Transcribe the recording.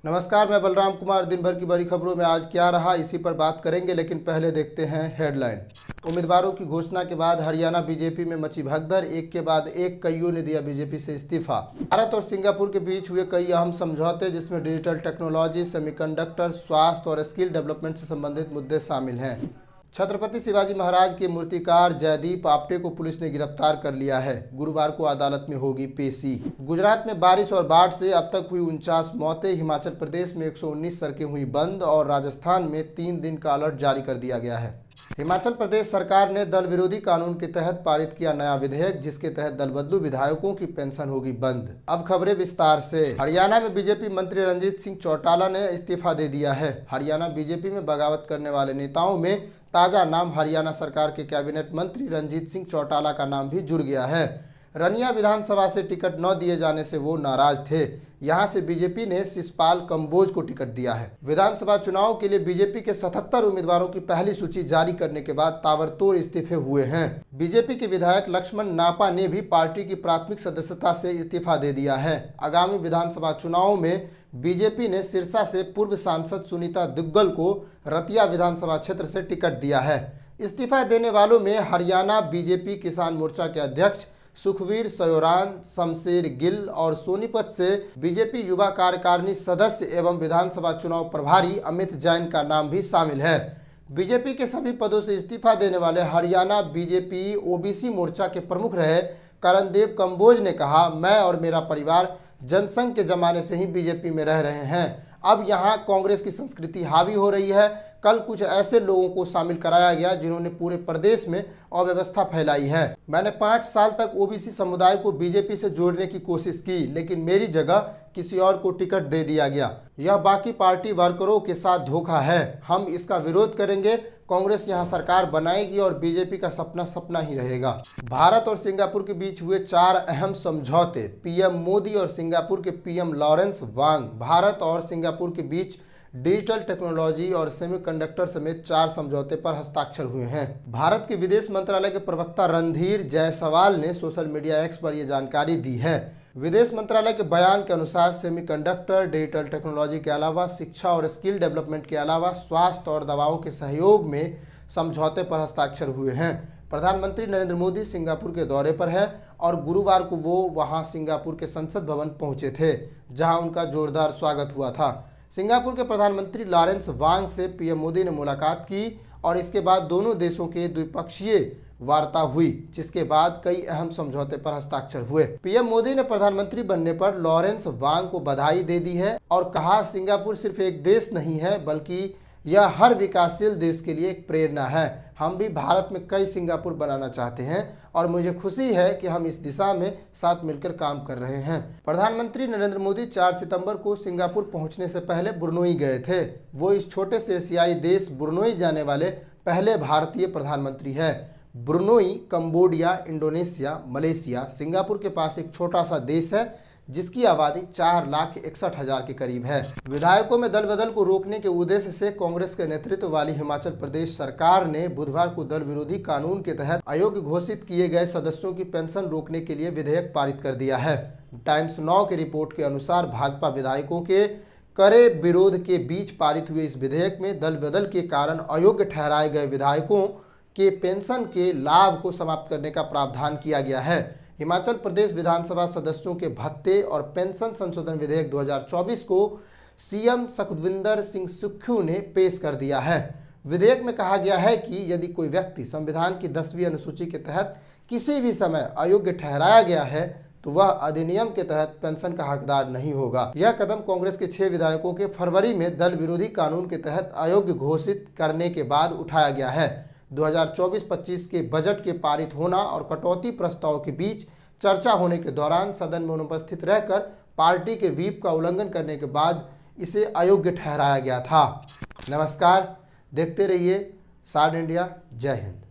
नमस्कार, मैं बलराम कुमार। दिन भर की बड़ी खबरों में आज क्या रहा इसी पर बात करेंगे, लेकिन पहले देखते हैं हेडलाइन। उम्मीदवारों की घोषणा के बाद हरियाणा बीजेपी में मची भगदड़। एक के बाद एक कईयों ने दिया बीजेपी से इस्तीफा। भारत और सिंगापुर के बीच हुए कई अहम समझौते, जिसमें डिजिटल टेक्नोलॉजी, सेमीकंडक्टर, स्वास्थ्य और स्किल डेवलपमेंट से संबंधित मुद्दे शामिल हैं। छत्रपति शिवाजी महाराज के मूर्तिकार जयदीप आप्टे को पुलिस ने गिरफ्तार कर लिया है। गुरुवार को अदालत में होगी पेशी। गुजरात में बारिश और बाढ़ से अब तक हुई 49 मौतें। हिमाचल प्रदेश में 119 सड़कें हुई बंद और राजस्थान में 3 दिन का अलर्ट जारी कर दिया गया है। हिमाचल प्रदेश सरकार ने दल विरोधी कानून के तहत पारित किया नया विधेयक, जिसके तहत दल बदलू विधायकों की पेंशन होगी बंद। अब खबरें विस्तार से। हरियाणा में बीजेपी मंत्री रणजीत सिंह चौटाला ने इस्तीफा दे दिया है। हरियाणा बीजेपी में बगावत करने वाले नेताओं में ताजा नाम हरियाणा सरकार के कैबिनेट मंत्री रणजीत सिंह चौटाला का नाम भी जुड़ गया है। रनिया विधानसभा से टिकट न दिए जाने से वो नाराज थे। यहां से बीजेपी ने शिषपाल कंबोज को टिकट दिया है। विधानसभा चुनाव के लिए बीजेपी के 77 उम्मीदवारों की पहली सूची जारी करने के बाद ताबड़तोड़ इस्तीफे हुए हैं। बीजेपी के विधायक लक्ष्मण नापा ने भी पार्टी की प्राथमिक सदस्यता से इस्तीफा दे दिया है। आगामी विधानसभा चुनाव में बीजेपी ने सिरसा से पूर्व सांसद सुनीता दुग्गल को रतिया विधानसभा क्षेत्र से टिकट दिया है। इस्तीफा देने वालों में हरियाणा बीजेपी किसान मोर्चा के अध्यक्ष सुखवीर सयोरान, शमशेर गिल और सोनीपत से बीजेपी युवा कार्यकारिणी सदस्य एवं विधानसभा चुनाव प्रभारी अमित जैन का नाम भी शामिल है। बीजेपी के सभी पदों से इस्तीफा देने वाले हरियाणा बीजेपी ओबीसी मोर्चा के प्रमुख रहे करणदेव कंबोज ने कहा, मैं और मेरा परिवार जनसंघ के जमाने से ही बीजेपी में रह रहे हैं। अब यहाँ कांग्रेस की संस्कृति हावी हो रही है। कल कुछ ऐसे लोगों को शामिल कराया गया जिन्होंने पूरे प्रदेश में अव्यवस्था फैलाई है। मैंने 5 साल तक ओबीसी समुदाय को बीजेपी से जोड़ने की कोशिश की, लेकिन मेरी जगह किसी और को टिकट दे दिया गया। यह बाकी पार्टी वर्करों के साथ धोखा है। हम इसका विरोध करेंगे। कांग्रेस यहाँ सरकार बनाएगी और बीजेपी का सपना सपना ही रहेगा। भारत और सिंगापुर के बीच हुए 4 अहम समझौते। पीएम मोदी और सिंगापुर के पीएम लॉरेंस वांग। भारत और सिंगापुर के बीच डिजिटल टेक्नोलॉजी और सेमीकंडक्टर समेत 4 समझौते पर हस्ताक्षर हुए हैं। भारत के विदेश मंत्रालय के प्रवक्ता रणधीर जायसवाल ने सोशल मीडिया एक्स पर यह जानकारी दी है। विदेश मंत्रालय के बयान के अनुसार सेमीकंडक्टर, डिजिटल टेक्नोलॉजी के अलावा शिक्षा और स्किल डेवलपमेंट के अलावा स्वास्थ्य और दवाओं के सहयोग में समझौते पर हस्ताक्षर हुए हैं। प्रधानमंत्री नरेंद्र मोदी सिंगापुर के दौरे पर है और गुरुवार को वो वहां सिंगापुर के संसद भवन पहुंचे थे, जहां उनका जोरदार स्वागत हुआ था। सिंगापुर के प्रधानमंत्री लॉरेंस वांग से पीएम मोदी ने मुलाकात की और इसके बाद दोनों देशों के द्विपक्षीय वार्ता हुई, जिसके बाद कई अहम समझौते पर हस्ताक्षर हुए। पीएम मोदी ने प्रधानमंत्री बनने पर लॉरेंस वांग को बधाई दे दी है और कहा, सिंगापुर सिर्फ एक देश नहीं है बल्कि यह हर विकासशील देश के लिए एक प्रेरणा है। हम भी भारत में कई सिंगापुर बनाना चाहते हैं और मुझे खुशी है कि हम इस दिशा में साथ मिलकर काम कर रहे हैं। प्रधानमंत्री नरेंद्र मोदी 4 सितंबर को सिंगापुर पहुंचने से पहले ब्रुनोई गए थे। वो इस छोटे से एशियाई देश ब्रुनोई जाने वाले पहले भारतीय प्रधानमंत्री है। Brunei Cambodia, Indonesia, Malaysia, Singapore के पास एक छोटा सा देश है जिसकी आबादी 4,61,000 के करीब है। विधायकों में दल बदल को रोकने के उद्देश्य से कांग्रेस के नेतृत्व वाली हिमाचल प्रदेश सरकार ने बुधवार को दल विरोधी कानून के तहत अयोग्य घोषित किए गए सदस्यों की पेंशन रोकने के लिए विधेयक पारित कर दिया है। टाइम्स नाउ की रिपोर्ट के अनुसार भाजपा विधायकों के कड़े विरोध के बीच पारित हुए इस विधेयक में दल बदल के कारण अयोग्य ठहराए गए विधायकों के पेंशन के लाभ को समाप्त करने का प्रावधान किया गया है। हिमाचल प्रदेश विधानसभा सदस्यों के भत्ते और पेंशन संशोधन विधेयक 2024 को सीएम सुखविंदर सिंह सुक्खू ने पेश कर दिया है। विधेयक में कहा गया है कि यदि कोई व्यक्ति संविधान की 10वीं अनुसूची के तहत किसी भी समय अयोग्य ठहराया गया है तो वह अधिनियम के तहत पेंशन का हकदार नहीं होगा। यह कदम कांग्रेस के 6 विधायकों के फरवरी में दल विरोधी कानून के तहत अयोग्य घोषित करने के बाद उठाया गया है। 2024-25 के बजट के पारित होना और कटौती प्रस्ताव के बीच चर्चा होने के दौरान सदन में अनुपस्थित रहकर पार्टी के व्हीप का उल्लंघन करने के बाद इसे अयोग्य ठहराया गया था। नमस्कार, देखते रहिए सार्ड इंडिया। जय हिंद।